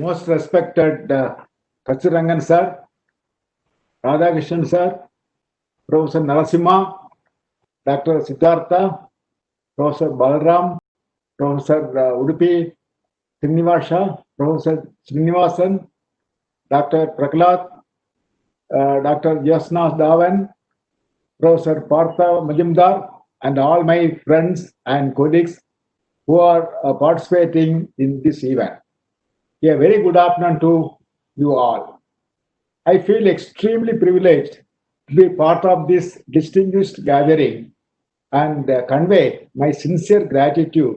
most respected Kachirangan sir, Radhakrishnan sir, Professor Narasimha, Dr. Siddhartha, Professor Balaram, Professor Udupi Srinivasa, Professor Srinivasan, Dr. Prahlad, Dr. Yasna Dhawan, Professor Partha Majumdar, and all my friends and colleagues who are participating in this event. A very good afternoon to you all. I feel extremely privileged to be part of this distinguished gathering and convey my sincere gratitude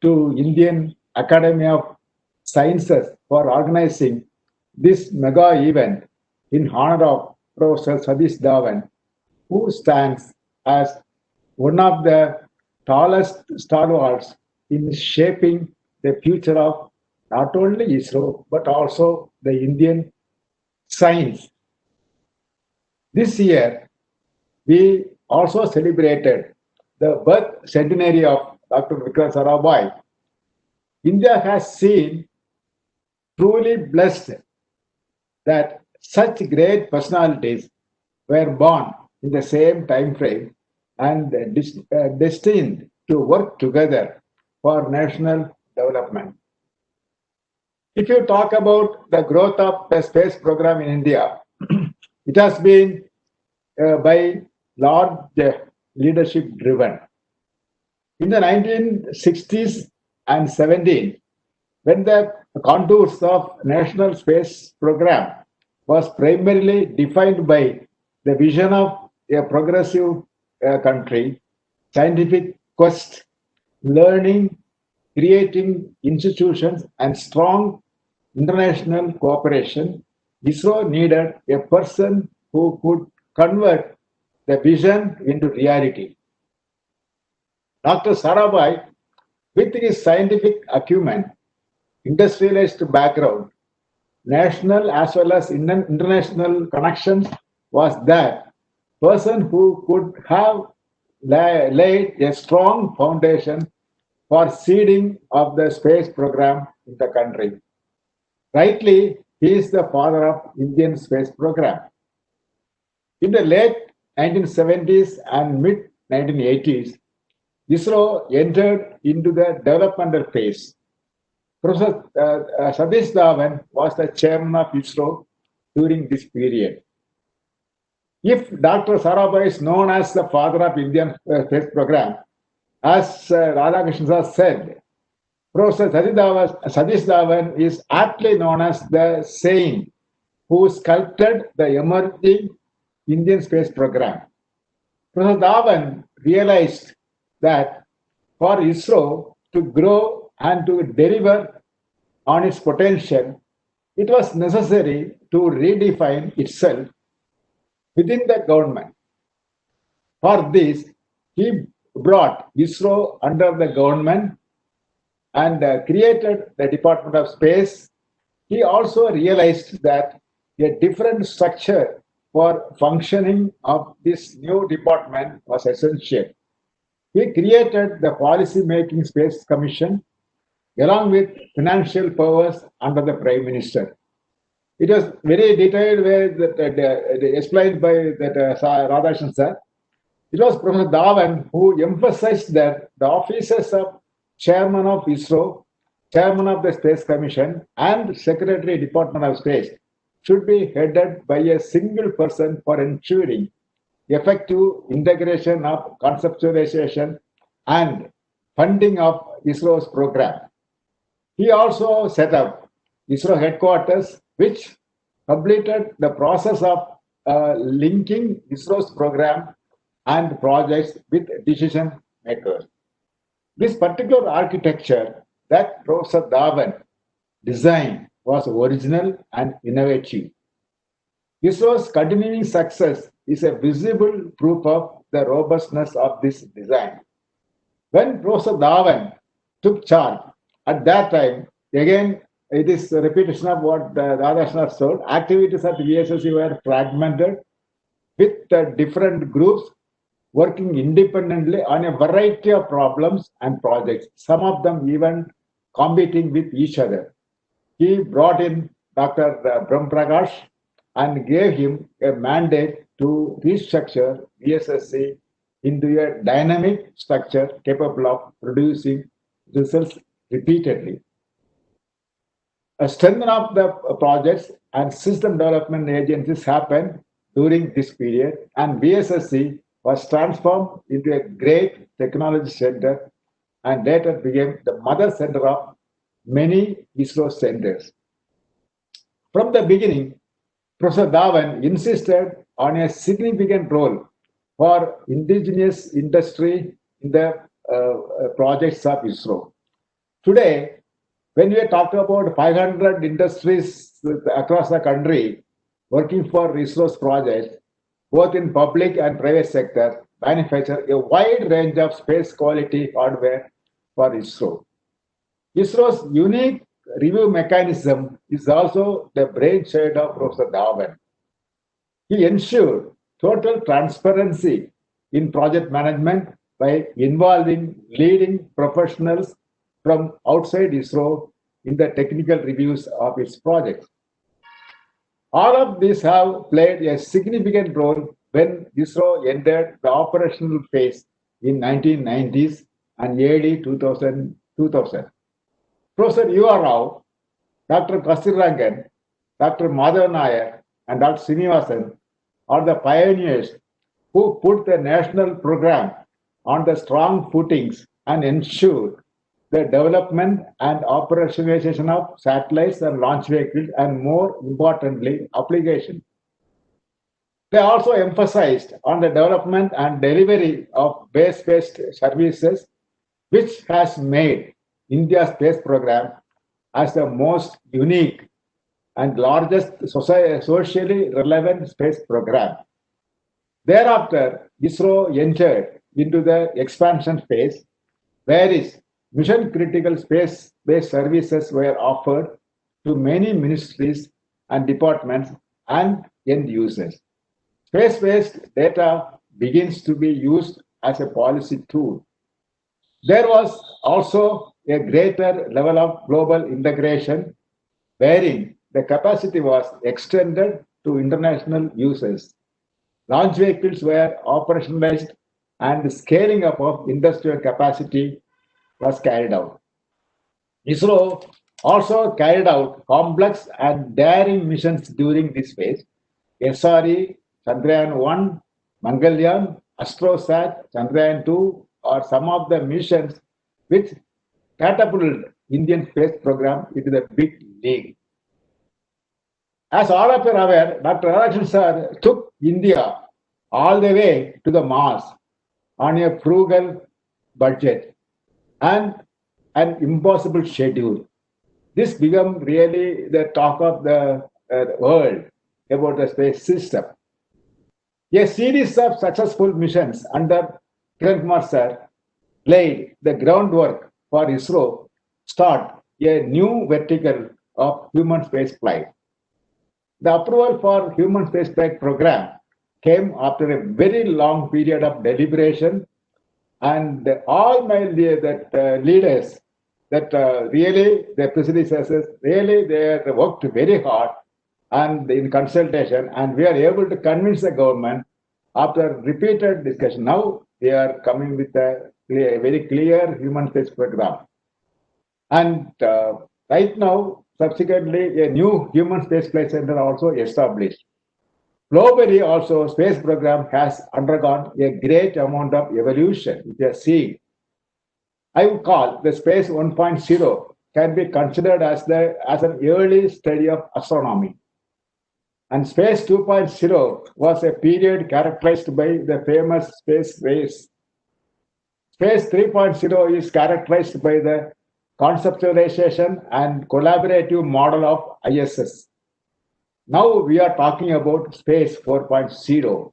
to Indian Academy of Sciences for organizing this mega event in honor of Professor Satish Dhawan, who stands as one of the tallest stalwarts in shaping the future of not only ISRO but also the Indian science. This year, we also celebrated the birth centenary of Dr. Vikram Sarabhai. India has seen truly blessed that such great personalities were born in the same time frame and destined to work together for national development. If you talk about the growth of the space program in India, it has been by large leadership driven. In the 1960s and 70s, when the contours of national space program was primarily defined by the vision of a progressive country, scientific quest, learning, creating institutions, and strong international cooperation, ISRO needed a person who could convert the vision into reality. Dr. Sarabhai, with his scientific acumen, industrialist background, national as well as international connections, was that person who could have laid a strong foundation for seeding of the space program in the country. Rightly, he is the father of Indian space program. In the late 1970s and mid 1980s, ISRO entered into the developmental phase. Professor Satish Dhawan was the chairman of ISRO during this period. If Dr. Sarabhai is known as the father of Indian space program, as Radhakrishnan said, Professor Satish Dhawan is aptly known as the saint who sculpted the emerging Indian space program. Professor Dhawan realized that for ISRO to grow and to deliver on its potential, it was necessary to redefine itself within the government. For this, he brought ISRO under the government and created the Department of Space. He also realized that a different structure for functioning of this new department was essential. He created the Policy Making Space Commission along with financial powers under the Prime Minister. It was very detailed way that explained by that Radhakrishnan sir. It was Professor Dhawan who emphasized that the offices of Chairman of ISRO, Chairman of the Space Commission, and Secretary Department of Space should be headed by a single person for ensuring effective integration of conceptualization and funding of ISRO's program. He also set up ISRO headquarters, which completed the process of linking ISRO's program and projects with decision makers. This particular architecture that Professor Dhawan designed was original and innovative. ISRO's continuing success is a visible proof of the robustness of this design. When Professor Dhawan took charge, at that time, again, it is a repetition of what Radhakrishnan told, activities at VSSC were fragmented with different groups working independently on a variety of problems and projects, some of them even competing with each other. he brought in Dr. Brahm Prakash and gave him a mandate to restructure VSSC into a dynamic structure capable of producing results repeatedly. A strengthening of the projects and system development agencies happened during this period, and VSSC was transformed into a great technology center and later became the mother center of many ISRO centers. From the beginning, Professor Dhawan insisted on a significant role for indigenous industry in the projects of ISRO. Today, when we talk about 500 industries across the country working for ISRO's projects, both in public and private sector, manufacture a wide range of space quality hardware for ISRO. ISRO's unique review mechanism is also the brainchild of Professor Dhawan. He ensured total transparency in project management by involving leading professionals from outside ISRO in the technical reviews of its projects. All of these have played a significant role when ISRO entered the operational phase in 1990s and early 2000. Professor U.R. Rao, Dr. Kasturirangan, Dr. Madhavan Nair, and Dr. Srinivasan are the pioneers who put the national program on the strong footings and ensured the development and operationalization of satellites and launch vehicles, and more importantly, application. They also emphasized on the development and delivery of base-based services, which has made India's space program as the most unique and largest socially relevant space program. Thereafter, ISRO entered into the expansion phase, wherein mission-critical space-based services were offered to many ministries and departments and end users. Space-based data begins to be used as a policy tool. There was also a greater level of global integration, wherein the capacity was extended to international users. Launch vehicles were operationalized and the scaling up of industrial capacity was carried out. ISRO also carried out complex and daring missions during this phase. SRE, Chandrayaan 1, Mangalyaan, AstroSat, Chandrayaan 2 are some of the missions which catapulted Indian space program into the big league. As all of you are aware, Dr. Radhakrishnan sir took India all the way to the Mars on a frugal budget and an impossible schedule. This became really the talk of the world about the space system. A series of successful missions under Kiran Kumar sir laid the groundwork for ISRO start a new vertical of human space flight. The approval for human spaceflight program came after a very long period of deliberation, and all my leaders that really the predecessors really they worked very hard and in consultation, and we are able to convince the government after repeated discussion. Now they are coming with a very clear human space program, and right now subsequently a new human space flight center also established. Globally also space program has undergone a great amount of evolution. If you are seeing, I would call the space 1.0 can be considered as an early study of astronomy. And space 2.0 was a period characterized by the famous space race. Space 3.0 is characterized by the conceptualization and collaborative model of ISS. Now we are talking about Space 4.0.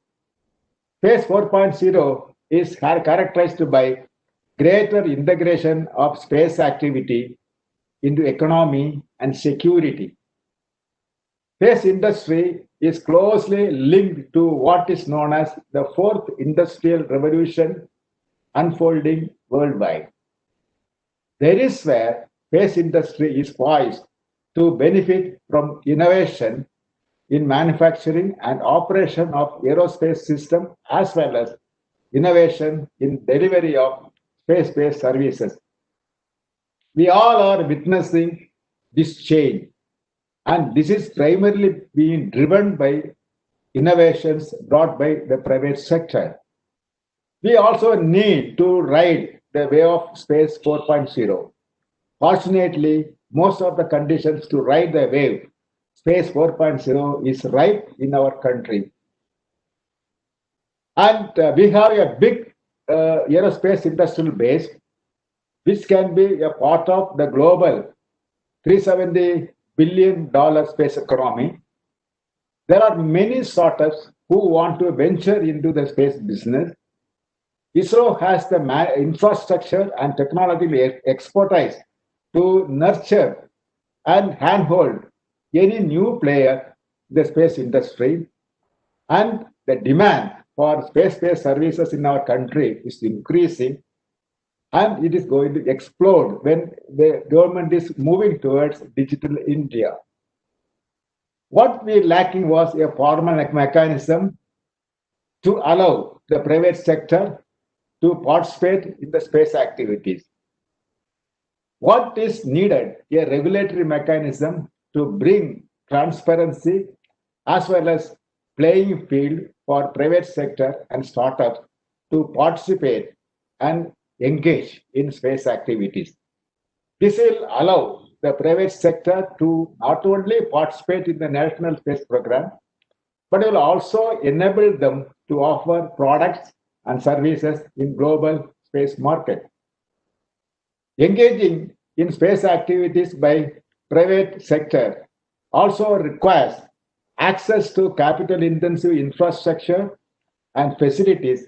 Space 4.0 is characterized by greater integration of space activity into economy and security. Space industry is closely linked to what is known as the fourth industrial revolution unfolding worldwide. There is where space industry is poised to benefit from innovation in manufacturing and operation of aerospace system, as well as innovation in delivery of space-based services. We all are witnessing this change, and this is primarily being driven by innovations brought by the private sector. We also need to ride the wave of Space 4.0. Fortunately, most of the conditions to ride the wave, Space 4.0, is ripe in our country. And we have a big aerospace industrial base, which can be a part of the global $370 billion space economy. There are many startups who want to venture into the space business. ISRO has the infrastructure and technological expertise to nurture and handhold any new player in the space industry, and the demand for space-based services in our country is increasing, and it is going to explode when the government is moving towards digital India. What we lacking was a formal mechanism to allow the private sector to participate in the space activities. What is needed? A regulatory mechanism to bring transparency as well as playing field for private sector and startups to participate and engage in space activities. This will allow the private sector to not only participate in the National Space Program, but will also enable them to offer products and services in global space market. Engaging in space activities by private sector also requires access to capital-intensive infrastructure and facilities,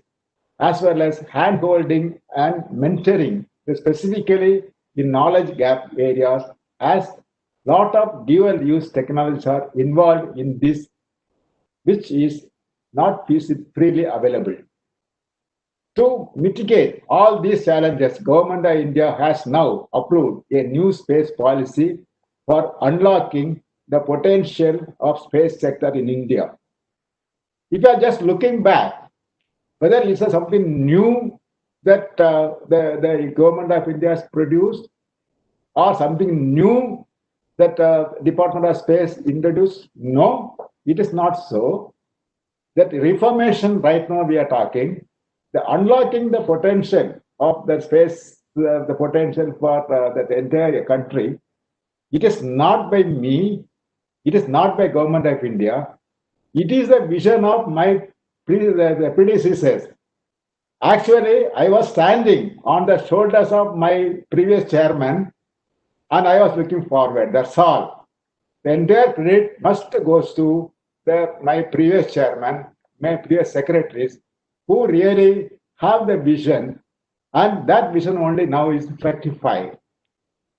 as well as hand-holding and mentoring, specifically in knowledge gap areas, as lot of dual-use technologies are involved in this, which is not freely available. To mitigate all these challenges, Government of India has now approved a new space policy for unlocking the potential of space sector in India. If you are just looking back, whether it's something new that the Government of India has produced, or something new that Department of Space introduced, no, it is not so. That reformation right now we are talking, the unlocking the potential of the space, the potential for the entire country, it is not by me, it is not by Government of India, it is the vision of my predecessors. Actually, I was standing on the shoulders of my previous chairman and I was looking forward, that's all. The entire credit must goes to my previous chairman, my previous secretaries, who really have the vision, and that vision only now is rectified.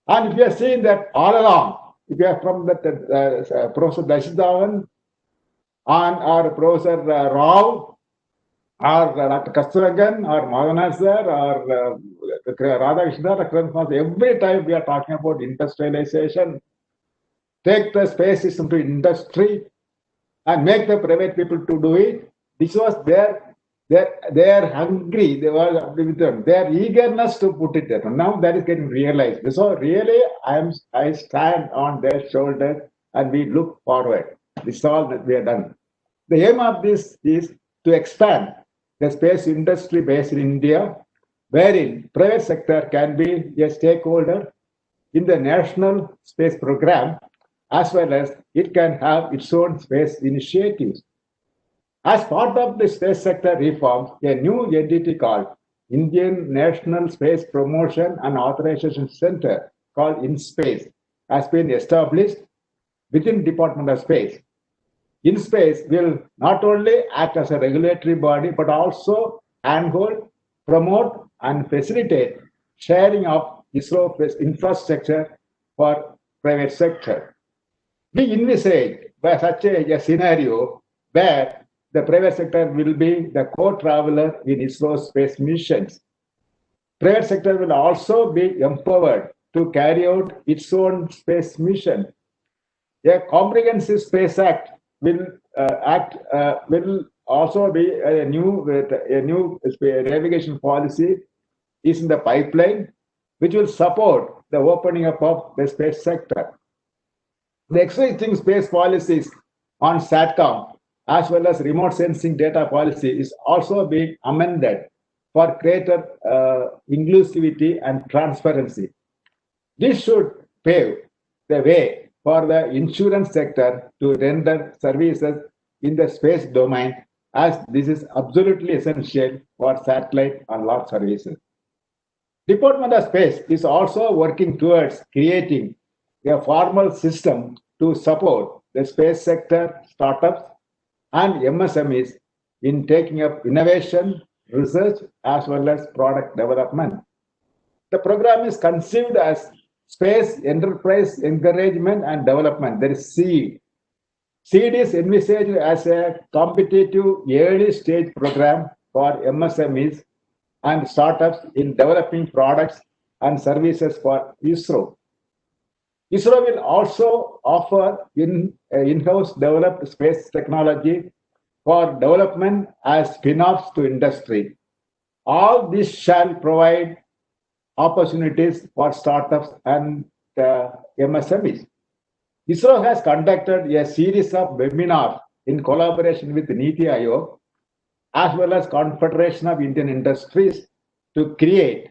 And if you are seeing that all along, if you are from the Professor Dashidavan or Professor Rao or Dr. Kasturagan or Madhana sir or Radhakrishnan, every time we are talking about industrialization, take the space system to industry and make the private people to do it. This was their hungry, their eagerness to put it there. Now that is getting realized. So really, I stand on their shoulders and we look forward. This is all that we have done. The aim of this is to expand the space industry base in India, wherein private sector can be a stakeholder in the national space program, as well as it can have its own space initiatives. As part of the space sector reforms, a new entity called Indian National Space Promotion and Authorization Center, called INSPACE, has been established within Department of Space. INSPACE will not only act as a regulatory body, but also handhold, promote, and facilitate sharing of ISRO infrastructure for private sector. We envisage by such a scenario where the private sector will be the co-traveler in ISRO space missions. Private sector will also be empowered to carry out its own space mission A comprehensive space act will also be a new navigation policy is in the pipeline, which will support the opening up of the space sector. The existing space policies on SATCOM as well as remote sensing data policy is also being amended for greater inclusivity and transparency. This should pave the way for the insurance sector to render services in the space domain, as this is absolutely essential for satellite and launch services. Department of Space is also working towards creating a formal system to support the space sector startups and MSMEs in taking up innovation, research, as well as product development. The program is conceived as Space Enterprise Encouragement and Development. There is SEED. SEED is envisaged as a competitive early stage program for MSMEs and startups in developing products and services for ISRO. ISRO will also offer in-house developed space technology for development as spin-offs to industry. All this shall provide opportunities for startups and MSMEs. ISRO has conducted a series of webinars in collaboration with NITI Aayog as well as Confederation of Indian Industries to create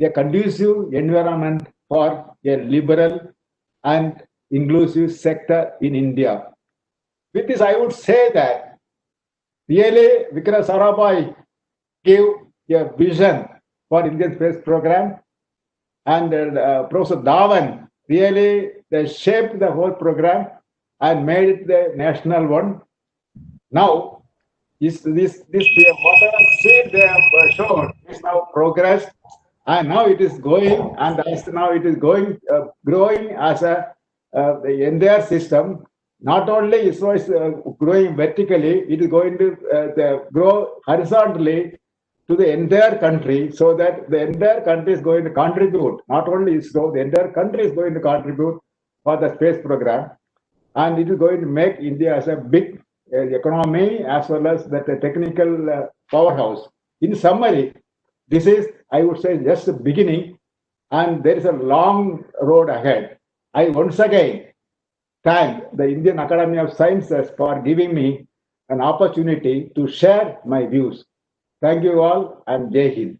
a conducive environment for a liberal and inclusive sector in India. With this, I would say that really Vikram Sarabhai gave a vision for Indian space program, and Professor Dhawan really shaped the whole program and made it the national one. Now, this whatever seed they have shown is now progressed, and now it is going, and now it is going growing as the entire system. Not only ISRO is growing vertically, it is going to grow horizontally to the entire country, so that the entire country is going to contribute. Not only ISRO, the entire country is going to contribute for the space program, and it is going to make India as a big economy as well as the technical powerhouse. In summary, this is, I would say, just the beginning, and there is a long road ahead. I once again thank the Indian Academy of Sciences for giving me an opportunity to share my views. Thank you all, and Jai Hind.